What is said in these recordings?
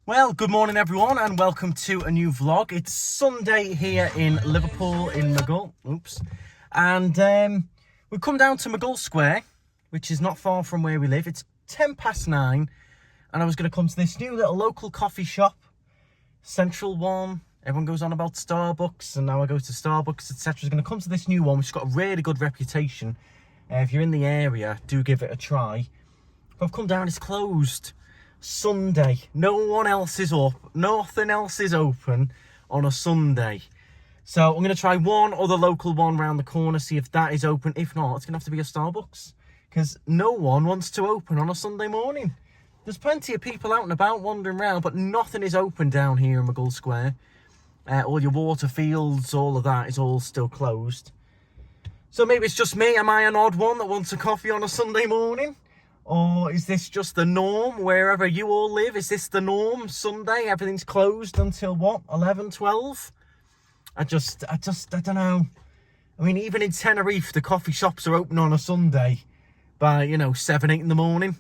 Well, good morning everyone and welcome to a new vlog. It's Sunday here in Liverpool in Maghull. Oops. And we've come down to Maghull Square, which is not far from where we live. It's 9:10 and I was going to come to this new little local coffee shop, Central One. Everyone goes on about Starbucks and now I go to Starbucks, etc. I was going to come to this new one, which has got a really good reputation. If you're in the area, do give it a try. But I've come down, it's closed. Sunday, no one else is up, nothing else is open on a Sunday. So I'm going to try one other local one round the corner, see if that is open. If not, it's going to have to be a Starbucks, because no one wants to open on a Sunday morning. There's plenty of people out and about wandering around, but nothing is open down here in Maghull Square. All your water fields, all of that is all still closed. So maybe it's just me. Am I an odd one that wants a coffee on a Sunday morning? Or is this just the norm wherever you all live? Is this the norm? Sunday, everything's closed until what? 11, 12? I don't know. I mean, even in Tenerife, the coffee shops are open on a Sunday by, 7, 8 in the morning.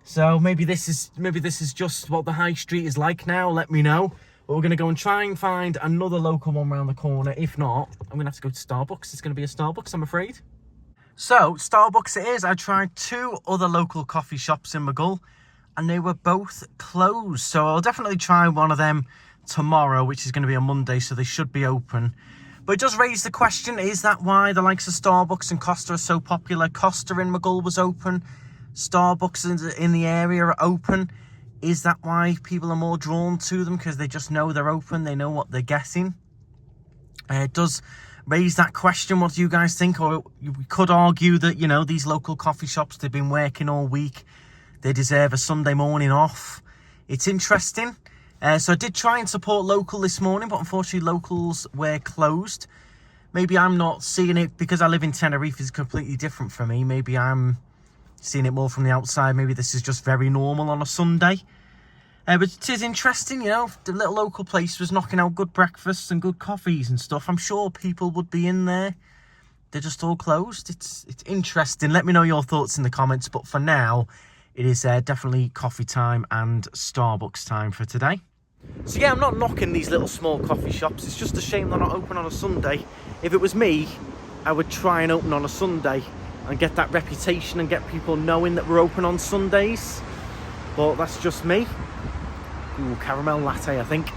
So maybe this is just what the high street is like now. Let me know. But we're going to go and try and find another local one around the corner. If not, I'm going to have to go to Starbucks. It's going to be a Starbucks, I'm afraid. So, Starbucks it is. I tried two other local coffee shops in Maghull and they were both closed. So I'll definitely try one of them tomorrow, which is going to be a Monday, so they should be open. But it does raise the question, is that why the likes of Starbucks and Costa are so popular? Costa in Maghull was open. Starbucks in the area are open. Is that why people are more drawn to them? Because they just know they're open, they know what they're getting. It does raise that question. What do you guys think? Or we could argue that, these local coffee shops, they've been working all week. They deserve a Sunday morning off. It's interesting. So I did try and support local this morning, but unfortunately locals were closed. Maybe I'm not seeing it because I live in Tenerife is completely different for me. Maybe I'm seeing it more from the outside. Maybe this is just very normal on a Sunday. But it is interesting, the little local place was knocking out good breakfasts and good coffees and stuff. I'm sure people would be in there. They're just all closed. It's interesting. Let me know your thoughts in the comments. But for now, it is definitely coffee time and Starbucks time for today. So yeah, I'm not knocking these little small coffee shops. It's just a shame they're not open on a Sunday. If it was me, I would try and open on a Sunday and get that reputation and get people knowing that we're open on Sundays. But that's just me. Ooh, caramel latte, I think.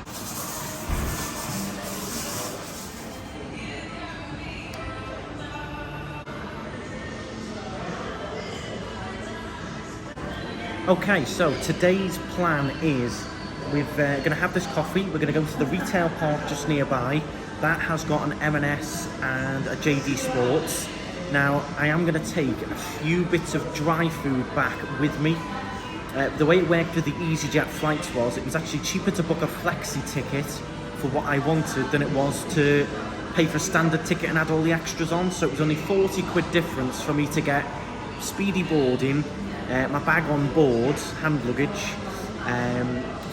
Okay, so today's plan is we're going to have this coffee. We're going to go to the retail park just nearby. That has got an M&S and a JD Sports. Now, I am going to take a few bits of dry food back with me. The way it worked with the EasyJet flights was, it was actually cheaper to book a flexi ticket for what I wanted than it was to pay for a standard ticket and add all the extras on. So it was only 40 quid difference for me to get speedy boarding, my bag on board, hand luggage,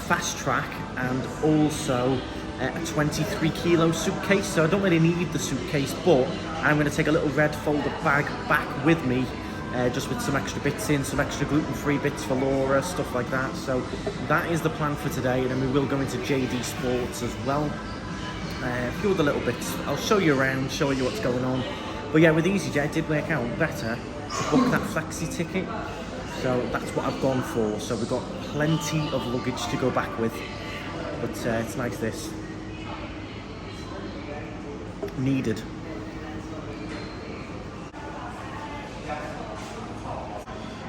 fast track, and also a 23 kilo suitcase. So I don't really need the suitcase, but I'm going to take a little red folded bag back with me. Just with some extra bits in, some extra gluten-free bits for Laura, stuff like that. So that is the plan for today, and then we will go into JD Sports as well. A few other little bits. I'll show you around, show you what's going on. But yeah, with EasyJet, it did work out better to book that flexi ticket. So that's what I've gone for. So we've got plenty of luggage to go back with. But it's nice this. Needed.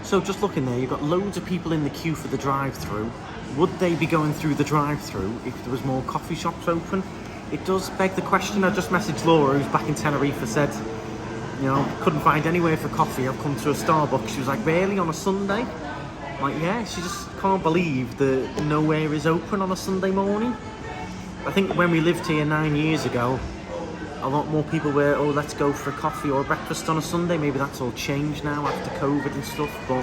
So just looking there, you've got loads of people in the queue for the drive-through. Would they be going through the drive-through if there was more coffee shops open? It does beg the question. I just messaged Laura, who's back in Tenerife, and said, couldn't find anywhere for coffee. I've come to a Starbucks. She was like, really, on a Sunday? I'm like, yeah, she just can't believe that nowhere is open on a Sunday morning. I think when we lived here 9 years ago, a lot more people were, let's go for a coffee or a breakfast on a Sunday. Maybe that's all changed now after COVID and stuff, but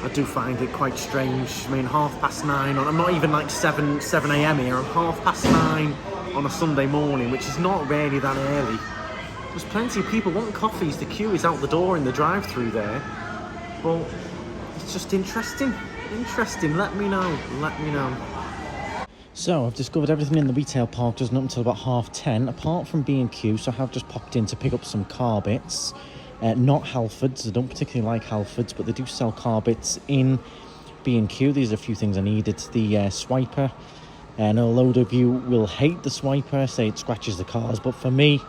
I do find it quite strange. I mean, 9:30 I'm not even like 7 a.m. here. I'm 9:30 on a Sunday morning, which is not really that early. There's plenty of people wanting coffees. The queue is out the door in the drive-through there. But it's just interesting. Interesting, let me know, So I've discovered everything in the retail park doesn't open until about 10:30, apart from B&Q, so I have just popped in to pick up some car bits. Not Halfords, I don't particularly like Halfords, but they do sell car bits in B&Q. These are a few things I needed. The swiper, and a load of you will hate the swiper, say it scratches the cars, but for me,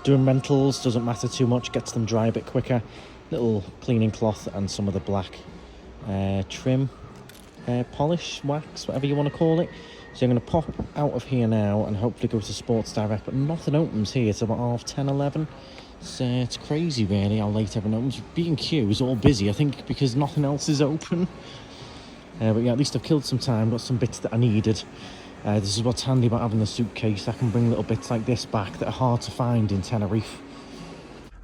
doing rentals doesn't matter too much, gets them dry a bit quicker. Little cleaning cloth and some of the black trim, polish, wax, whatever you want to call it. So I'm going to pop out of here now and hopefully go to Sports Direct, but nothing opens here. It's about 10:30, 11. So it's crazy really how late everyone opens. B&Q is all busy, I think, because nothing else is open. But yeah, at least I've killed some time, got some bits that I needed. This is what's handy about having the suitcase. I can bring little bits like this back that are hard to find in Tenerife.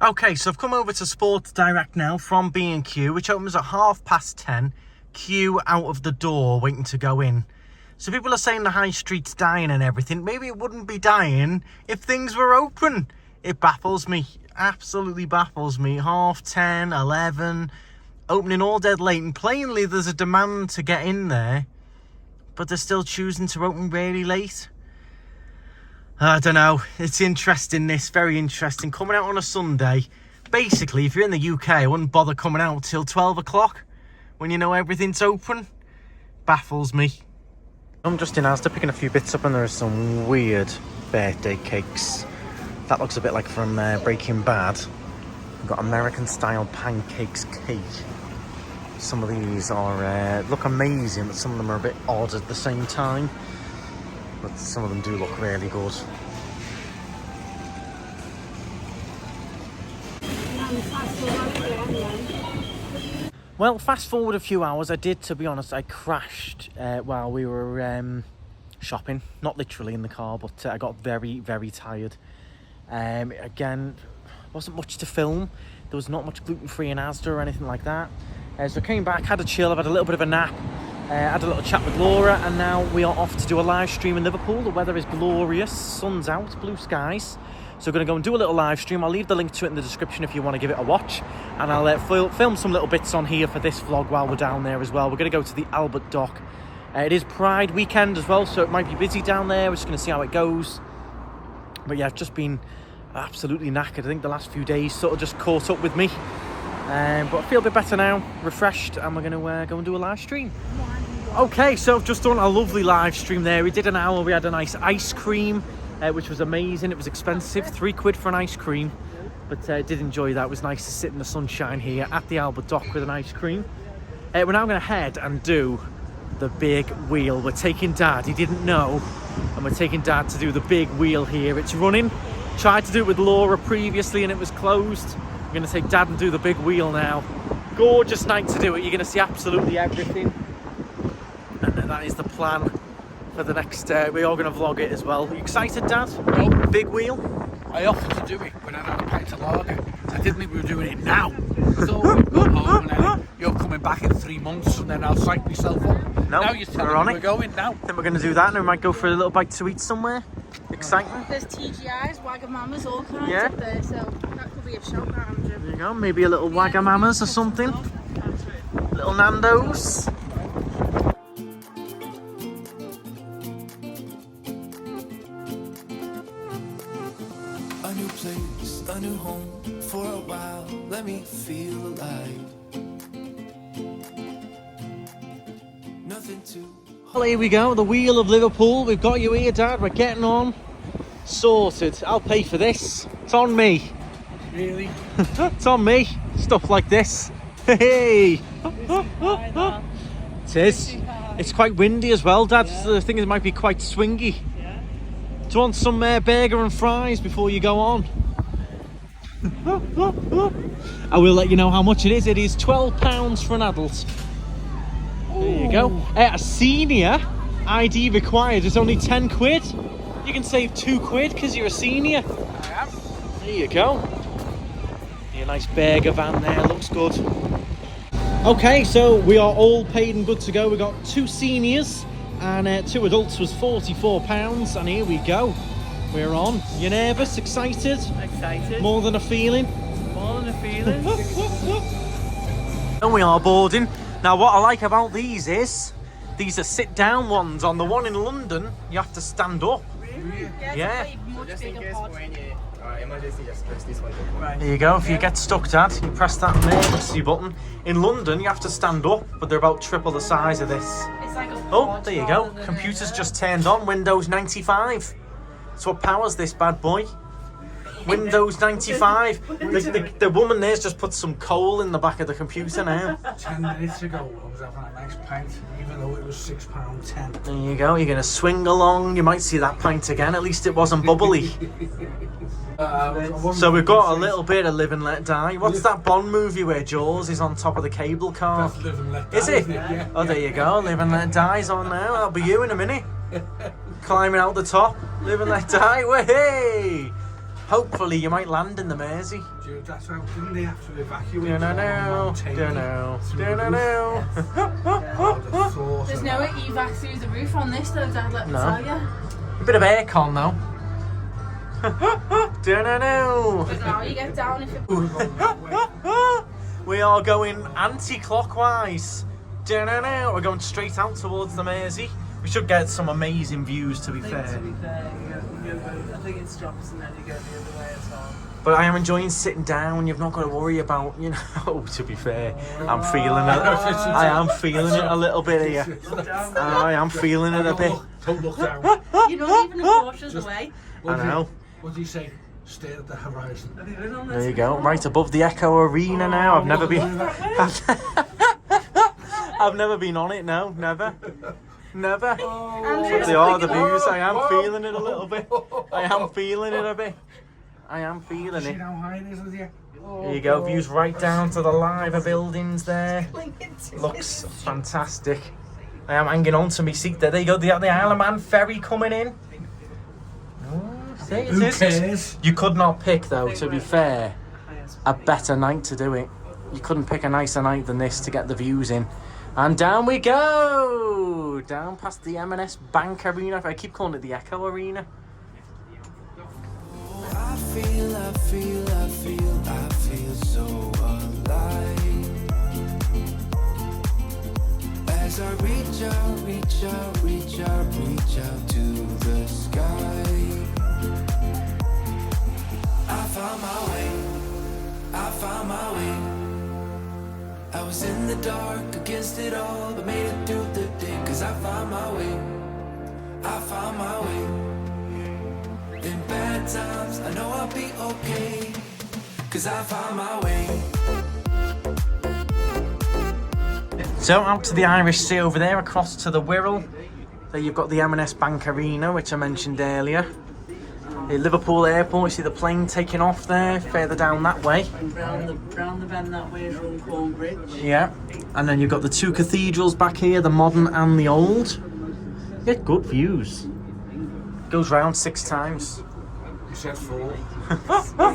Okay, so I've come over to Sports Direct now from B&Q, which opens at 10:30. Queue out of the door, waiting to go in. So people are saying the high street's dying and everything. Maybe it wouldn't be dying if things were open. It baffles me, absolutely baffles me. 10:30, 11, opening all dead late, and plainly there's a demand to get in there, but they're still choosing to open really late. I don't know, it's interesting, this, very interesting. Coming out on a Sunday, basically, if you're in the UK, I wouldn't bother coming out till 12 o'clock when you know everything's open. Baffles me. I'm just in Asda picking a few bits up, and there are some weird birthday cakes. That looks a bit like from Breaking Bad. We've got American style pancakes cake. Some of these are look amazing, but some of them are a bit odd at the same time. But some of them do look really good. Well, fast forward a few hours, I did, to be honest, I crashed while we were shopping. Not literally in the car, but I got very, very tired. Again, wasn't much to film. There was not much gluten-free in Asda or anything like that. So I came back, had a chill, I've had a little bit of a nap, had a little chat with Laura, and now we are off to do a live stream in Liverpool. The weather is glorious, sun's out, blue skies. So we're going to go and do a little live stream. I'll leave the link to it in the description if you want to give it a watch. And I'll film some little bits on here for this vlog while we're down there as well. We're going to go to the Albert Dock. It is Pride weekend as well, so it might be busy down there. We're just going to see how it goes. But yeah, I've just been absolutely knackered. I think the last few days sort of just caught up with me. But I feel a bit better now, refreshed, and we're going to go and do a live stream. Okay, so I've just done a lovely live stream there. We did an hour, we had a nice ice cream, which was amazing. It was expensive, £3 for an ice cream, but I did enjoy that. It was nice to sit in the sunshine here at the Albert Dock with an ice cream. We're now going to head and do the big wheel. We're taking Dad, he didn't know, and we're taking Dad to do the big wheel here. It's running. Tried to do it with Laura previously and it was closed. I'm going to take Dad and do the big wheel now. Gorgeous night to do it. You're going to see absolutely everything. And that is the plan for the next, we are going to vlog it as well. Are you excited, Dad? No. Big wheel? I offered to do it when I had a pint of lager. I didn't think we were doing it now. So we've gone home and then you're coming back in 3 months and then I'll psych myself up. No, now you're telling me we're going now. I think we're going to do that and we might go for a little bite to eat somewhere. Exciting. There's TGI's, Wagamamas, all kinds Yeah. up there, so that could be a shop, Andrew. There you go, maybe a little Wagamamas or something. Little Nando's. A new place, a new home, for a while, let me feel alive. Nothing to... Well, here we go, the wheel of Liverpool. We've got you here, Dad. We're getting on. Sorted. I'll pay for this. It's on me. Really? It's on me. Stuff like this. Hey! It is. It's quite windy as well, Dad. Yeah. The thing is, it might be quite swingy. Yeah. Do you want some burger and fries before you go on? I will let you know how much it is. It is £12 for an adult. There you go. A senior, ID required, is only £10. You can save £2 because you're a senior. I am. There you go. A nice burger van there, looks good. Okay, so we are all paid and good to go. We got 2 seniors and 2 adults was £44, and here we go. We're on. You nervous? Excited? Excited. More than a feeling? More than a feeling. And we are boarding. Now, what I like about these is these are sit-down ones. On the one in London, you have to stand up. Yeah. It's a much bigger pod. Emergency, just press this one. There you go. If you get stuck, Dad, you press that emergency button. In London, you have to stand up, but they're about triple the size of this. It's like a Oh, pod there you go. rather than Computer's a- just turned on. Windows 95. That's what powers this bad boy. Windows 95. The woman there's just put some coal in the back of the computer now. 10 minutes ago, I was having a nice pint, even though it was £6.10. There you go. You're going to swing along. You might see that pint again. At least it wasn't bubbly. So we've got a little bit of Live and Let Die. What's that Bond movie where Jaws is on top of the cable car? That's Live and Let Die, Is it? isn't it? Yeah. Oh, there you go. Live and Let Die's on now. That'll be you in a minute. Climbing out the top. Live and Let Die. Way! Hopefully you might land in the Mersey. Dude, that's how, didn't they have to evacuate? There's no evac through the roof on this though, Dad, let me No. tell you. A bit of aircon though. Dunno. But now you get down if you... We are going anti-clockwise. Dunno. We're going straight out towards the Mersey. We should get some amazing views, to be fair. I think it stops and then you go the other way as well. But I am enjoying sitting down. You've not got to worry about, you know. To be fair, I'm feeling it. I am feeling it a little bit here. I am feeling it a bit. Don't look down. You're not even a quarter away. I know. What do you say? Stare at the horizon. There you go. Right above the Echo Arena now. I've never been. I've never been on it. No, never. Never. But they are the views. I am feeling it a little bit. I am feeling it a bit. I am feeling See it. how high it is with you? There you go. Views right down to the Liver buildings there. Looks fantastic. I am hanging on to my seat there. There you go. The Isle of Man ferry coming in. Oh, see, it Who is. cares? You could not pick, though, to be fair, a better night to do it. You couldn't pick a nicer night than this to get the views in. And down we go! Down past the M&S Bank Arena. I keep calling it the Echo Arena. I feel so alive. As I reach out to the sky. I found my way. I was in the dark against it all, but made it through the day. Cause I found my way. In bad times, I know I'll be okay. Cause I found my way. So out to the Irish Sea over there, across to the Wirral. There you've got the M&S Bank Arena, which I mentioned earlier. The Liverpool Airport, you see the plane taking off there, further down that way. And round the bend that way is Runcorn Bridge. Yeah, and then you've got the two cathedrals back here, the modern and the old. You get good views. Goes round 6 times. You said 4.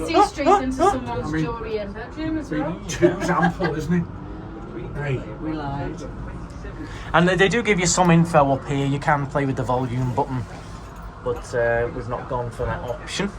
See straight into someone's jewellery and bedroom as well. 2's ample, isn't it? Hey. We lied. And they do give you some info up here. You can play with the volume button, but we've not gone for that option.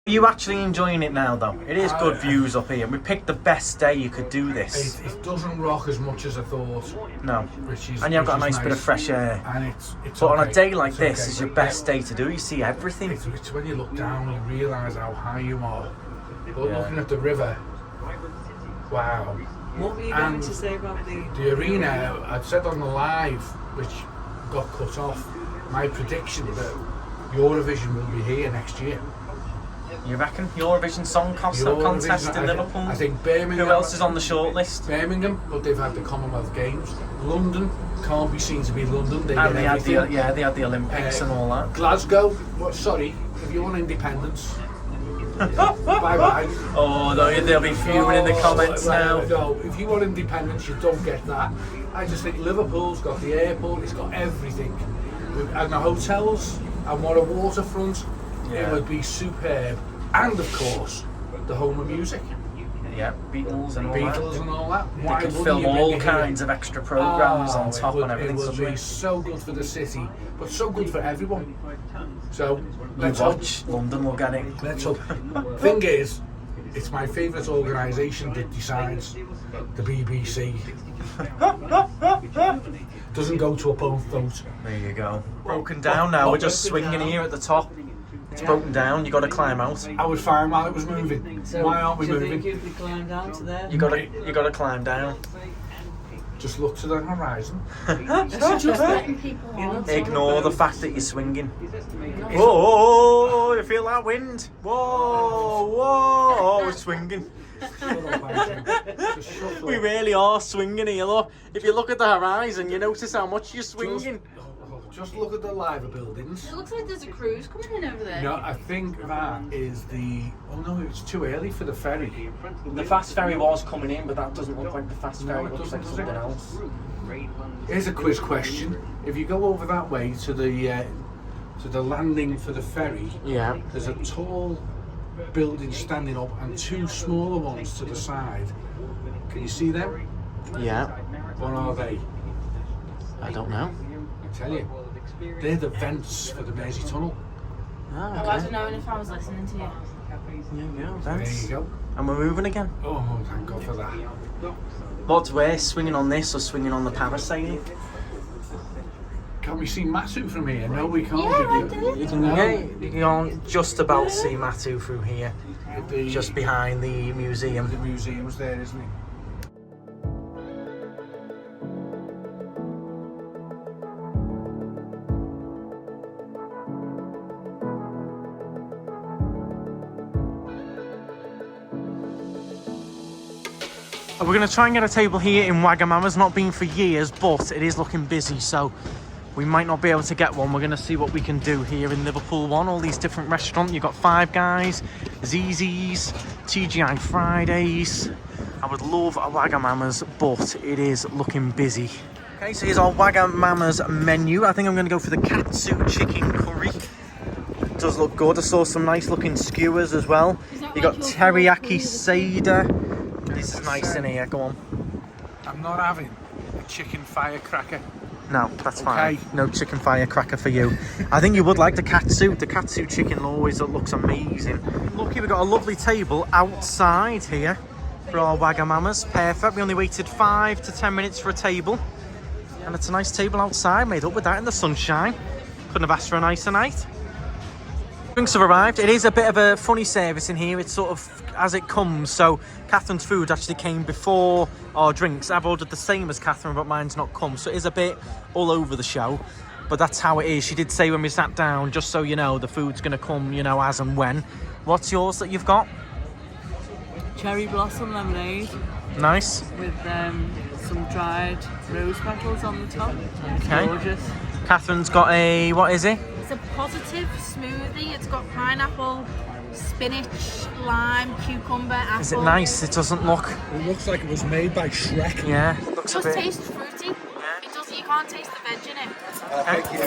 Are you actually enjoying it now, though? It is good views up here. We picked the best day you could do this. It doesn't rock as much as I thought. No. Which is, And you've got a which is nice bit of fresh air. And it's But on a okay. day like It's this okay. is your best day to do. You see everything. It's when you look down, you realise how high you are. But Yeah. looking at the river, wow. What were you going And to say about the arena, I'd said on the live, which got cut off, my prediction that Eurovision will be here next year. You reckon? Eurovision Song Contest in Liverpool? I think Birmingham. Who else is on the shortlist? Birmingham, but they've had the Commonwealth Games. London can't be seen to be London. They And get they had everything. they had the Olympics and all that. Glasgow, sorry, if you want independence, bye-bye. Oh, they'll be fuming in the comments now. No, if you want independence, you don't get that. I just think Liverpool's got the airport, it's got everything. And the hotels, and what a waterfront, Yeah. it would be superb. And of course, the home of music. Yeah, Beatles and all Beatles that. and all that. They Why could wouldn't film you when all you're kinds here? of extra programmes on top and everything. It would Something. be so good for the city, but so good for everyone. So You let's hope. watch, London will get it. Let's hope. Thing is, it's my favourite organisation that decides. The BBC doesn't go to a poll vote. There you go. Broken down now. We're just swinging here at the top. It's broken down. You got to climb out. I was fine while it was moving. So, Why aren't we do you moving? think you could climb down to there? You got to climb down. Just look to the horizon. It's just letting people on. Ignore the fact that you're swinging. Whoa! You feel that wind? Whoa! Whoa! We're swinging. Just shut We up. really are swinging here. Look, if you look at the horizon, you notice how much you're swinging. Just look at the liver buildings. It looks like there's a cruise coming in over there. No, I think that is the. Oh no, it's too early for the ferry. The fast ferry was coming in, but that doesn't look like the fast ferry. No, it It looks like doesn't, something does it? else. Here's a quiz question. If you go over that way to the landing for the ferry, Yeah. there's a tall building standing up and two smaller ones to the side. Can you see them? Yeah. What are they? I don't know. I tell you, they're the vents for the Mersey Tunnel. Oh, I don't know if I was listening to you. There you go. And we're moving again. Oh, thank God for that. What's worse, swinging on this or swinging on the parasailing? Can we see Matsu from here? No, we can't. Yeah, I did. You can just about see Matu through here, The, just behind the museum. the museum's there, isn't it? We're going to try and get a table here in Wagamama's. Not been for years, but it is looking busy, so we might not be able to get one. We're going to see what we can do here in Liverpool One. All these different restaurants. You've got Five Guys, ZZ's, TGI Fridays. I would love a Wagamama's, but it is looking busy. Okay, so here's our Wagamama's menu. I think I'm going to go for the katsu chicken curry. It does look good. I saw some nice looking skewers as well. You got teriyaki seder. This is nice in here, go on. I'm not having a chicken firecracker. No, that's fine. Okay. No chicken firecracker for you. I think you would like the katsu. The katsu chicken always looks amazing. Lucky we've got a lovely table outside here for our Wagamama's. Perfect. We only waited 5 to 10 minutes for a table. And it's a nice table outside, made up with that in the sunshine. Couldn't have asked for a nicer night. Drinks have arrived. It is a bit of a funny service in here. It's sort of as it comes. So Catherine's food actually came before our drinks. I've ordered the same as Catherine, but mine's not come. So it is a bit all over the show. But that's how it is. She did say when we sat down, just so you know, the food's going to come, you know, as and when. What's yours that you've got? Cherry blossom lemonade Nice. with some dried rose petals on the top. Okay. Gorgeous. Catherine's got a, what is it? It's a positive smoothie. It's got pineapple, spinach, lime, cucumber, apple. Is it nice? It doesn't look... It looks like it was made by Shrek. Yeah, It looks a just bit... tastes fruity. It does. You can't taste the veg in it. Thank you.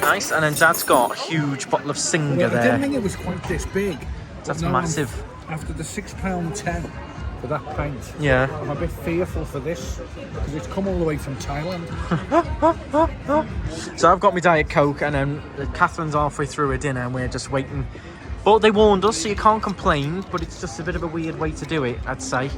Nice. And then Dad's got a huge bottle of Singer Well, I didn't there. think it was quite this big. That's No, massive. After the £6.10 for that pint, Yeah. I'm a bit fearful for this because it's come all the way from Thailand. So I've got my Diet Coke and then Catherine's halfway through her dinner and we're just waiting. But they warned us, so you can't complain, but it's just a bit of a weird way to do it, I'd say.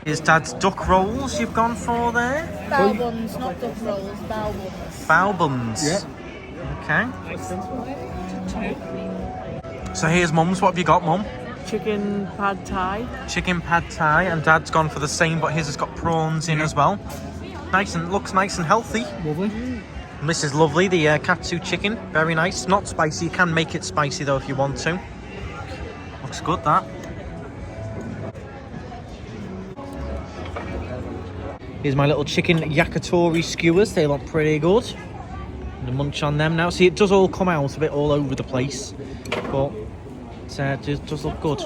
Here's Dad's duck rolls you've gone for there. Bao buns, not duck rolls. Bao buns. Bao buns. Yeah. Okay. So here's Mum's. What have you got, Mum? Chicken pad thai. Chicken pad thai, and Dad's gone for the same, but his has got prawns in as well. Nice and looks nice and healthy. Lovely. And this is lovely, the katsu chicken. Very nice. Not spicy. You can make it spicy though if you want to. Looks good, that. Here's my little chicken yakitori skewers. They look pretty good. I'm gonna munch on them now. See, it does all come out a bit all over the place, but it does look good.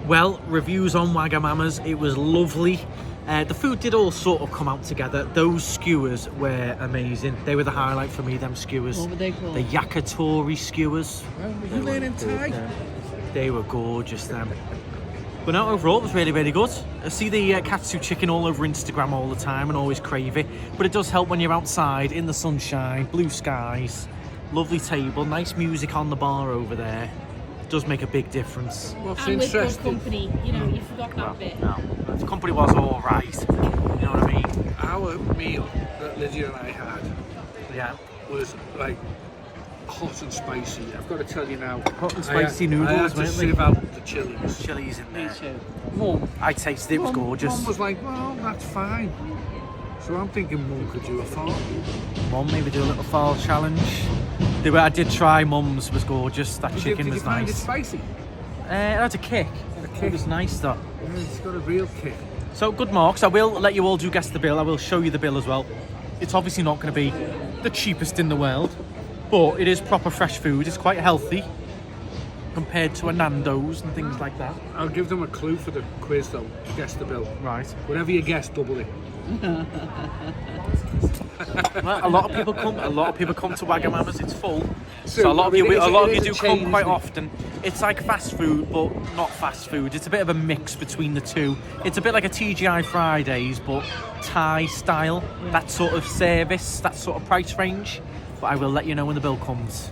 Well, reviews on Wagamama's. It was lovely. The food did all sort of come out together. Those skewers were amazing. They were the highlight for me, them skewers. What were they called? The yakitori skewers. Well, were you learning Thai? They were gorgeous, them. But no, overall, it was really, really good. I see the katsu chicken all over Instagram all the time and always crave it. But it does help when you're outside, in the sunshine, blue skies, lovely table, nice music on the bar over there. It does make a big difference. What's And with good interesting, company, you know, you forgot that bit. No, the company was all right. You know what I mean? our meal that Lydia and I had Yeah. was like hot and spicy. I've got to tell you now. Hot and spicy noodles, I had to weren't they? sieve out the chilies. Chilies in Me there. too. Mum, I tasted it, it was gorgeous. Mum was like, well, that's fine. So I'm thinking Mum could do a farm. Mum, maybe do a little fall challenge. I did try Mum's, was gorgeous. That chicken did was you find it nice. spicy? It had a kick. It was nice though. Yeah, it's got a real kick. So good marks. I will let you all do guess the bill. I will show you the bill as well. It's obviously not going to be the cheapest in the world, but it is proper fresh food. It's quite healthy compared to a Nando's and things like that. I'll give them a clue for the quiz though. Guess the bill. Right. Whatever you guess, double it. Well, a lot of people come to Wagamama's. It's full, so True, a lot I mean, of you it is do a come chain, quite isn't it? often. It's like fast food, but not fast food. It's a bit of a mix between the two. It's a bit like a TGI Fridays, but Thai style. That sort of service, that sort of price range. But I will let you know when the bill comes.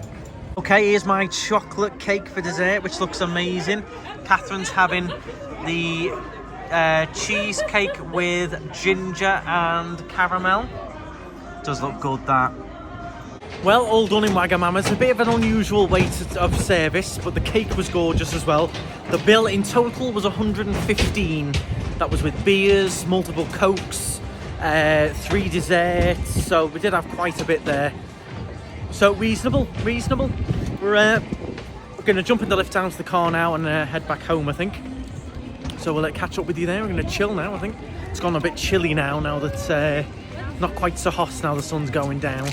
Okay, here's my chocolate cake for dessert, which looks amazing. Catherine's having the cheesecake with ginger and caramel. Does look good, that. Well, all done in Wagamama. It's a bit of an unusual way of service, but the cake was gorgeous as well. The bill in total was 115. That was with beers, multiple cokes, 3 desserts. So we did have quite a bit there. So reasonable. We're going to jump in the lift down to the car now and head back home, I think. So we'll catch up with you there. We're going to chill now, I think. It's gone a bit chilly now that not quite so hot now the sun's going down.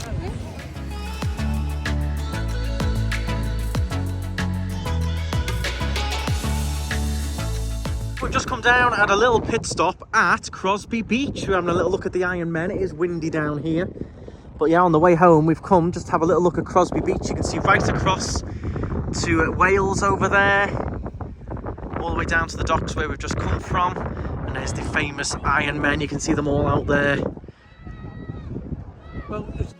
We've just come down at a little pit stop at Crosby Beach. We're having a little look at the Iron Men. It is windy down here. But yeah, on the way home, we've come just to have a little look at Crosby Beach. You can see right across to Wales over there, all the way down to the docks where we've just come from. And there's the famous Iron Men. You can see them all out there. Well, it's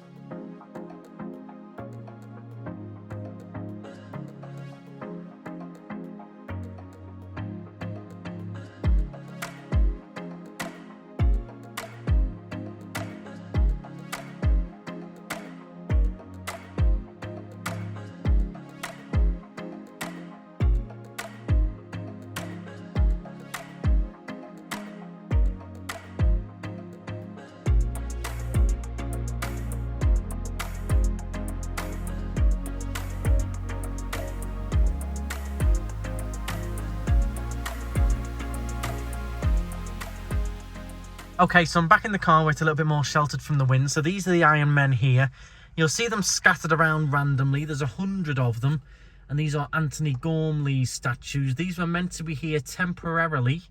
Okay, so I'm back in the car where it's a little bit more sheltered from the wind. So these are the Iron Men here. You'll see them scattered around randomly. There's 100 of them. And these are Anthony Gormley's statues. These were meant to be here temporarily,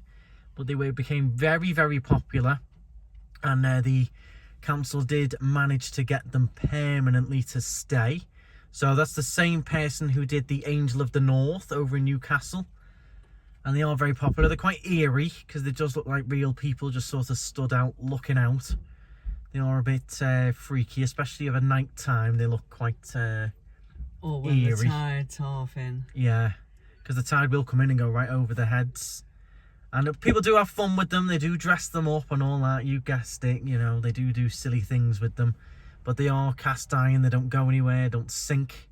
but they became very, very popular. And the council did manage to get them permanently to stay. So that's the same person who did the Angel of the North over in Newcastle. And they are very popular. They're quite eerie because they just look like real people just sort of stood out looking out. They are a bit freaky, especially at night time. They look quite Or when eerie. the tide's half in. Yeah, because the tide will come in and go right over their heads. And people do have fun with them. They do dress them up and all that. You guessed it. You know, they do silly things with them. But they are cast iron. They don't go anywhere, don't sink.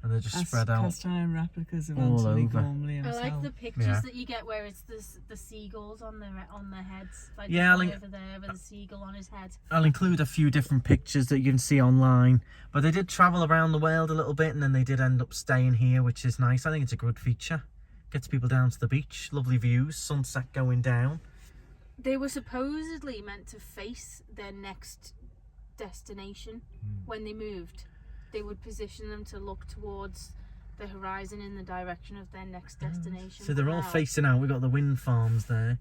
And they're just spread out. Cast iron replicas of all Anthony over. Gormley I himself. like the pictures Yeah. that you get where it's the seagulls on their heads. Like Yeah, the one like- over there with a seagull on his head. I'll include a few different pictures that you can see online. But they did travel around the world a little bit, and then they did end up staying here, which is nice. I think it's a good feature. Gets people down to the beach. Lovely views. Sunset going down. They were supposedly meant to face their next destination when they moved. They would position them to look towards the horizon in the direction of their next destination. So they're all Wow. facing out. We've got the wind farms there.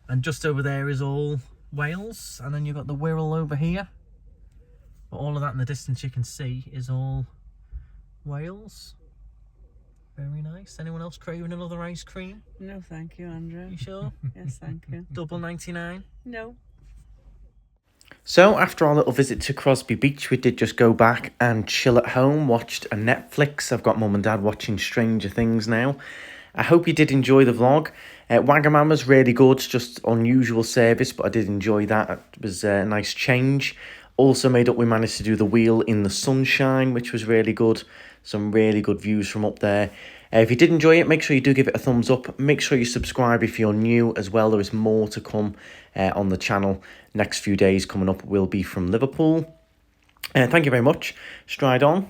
And just over there is all Wales, and then you've got the Wirral over here. But all of that in the distance you can see is all Wales. Very nice. Anyone else craving another ice cream? No, thank you, Andrew. You sure? Yes, thank you. Double 99? No. So after our little visit to Crosby Beach, we did just go back and chill at home, watched a Netflix. I've got mum and dad watching Stranger Things now. I hope you did enjoy the vlog. Wagamama's really good, just unusual service, but I did enjoy that. It was a nice change. Also made up, we managed to do the wheel in the sunshine, which was really good. Some really good views from up there. If you did enjoy it, make sure you do give it a thumbs up. Make sure you subscribe if you're new as well. There is more to come on the channel. Next few days coming up will be from Liverpool. Thank you very much. Stride on.